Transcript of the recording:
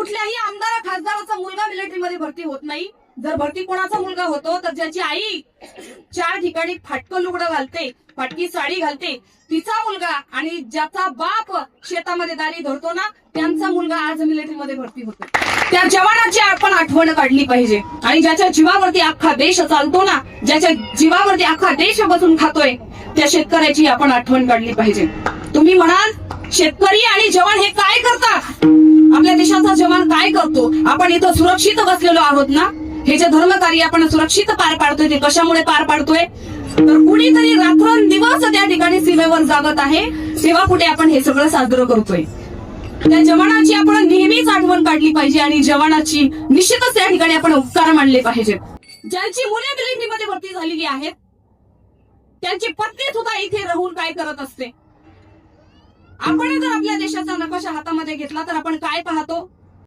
कुठल्याही आमदार खासदाराचा मुलगा मिलिटरीमध्ये भरती होत नाही. जर भरती कोणाचा मुलगा होतो तर ज्याची आई 4 ठिकाणी फाटकं लुगडं घालते, फाटकी साडी घालते, तिचा मुलगा, आणि ज्याचा बाप शेतामध्ये दारी धरतो ना, त्यांचा मुलगा आज मिलिटरीमध्ये भरती होतो. त्या जवानाची आपण आठवण काढली पाहिजे. आणि ज्याच्या जीवावरती अख्खा देश चालतो ना, ज्याच्या जीवावरती अख्खा देश बसून खातोय, त्या शेतकऱ्याची आपण आठवण काढली पाहिजे. तुम्ही म्हणाल शेतकरी आणि जवान हे काय करतात? आपल्या देशाचा जवान काय करतो? आपण इथं सुरक्षित बसलेलो आहोत ना. हे जे धर्मकार्य आपण सुरक्षित पार पाडतोय ते कशामुळे पार पाडतोय? तर कुणीतरी रात्रंदिवस त्या ठिकाणी सीमेवर जागत आहे, तेव्हा कुठे आपण हे सगळं साजरं करतोय. त्या जवानाची आपण नेहमीच आठवण काढली पाहिजे आणि जवानाची निश्चितच त्या ठिकाणी आपण उपकार मानले पाहिजेत. ज्यांची मुले मिलिटरीमध्ये भरती झालेली आहेत त्यांची पत्नी सुद्धा इथे राहून काय करत असते? आपण जर आपल्या देशाचा नकाशा हातामध्ये घेतला तर आपण काय पाहतो?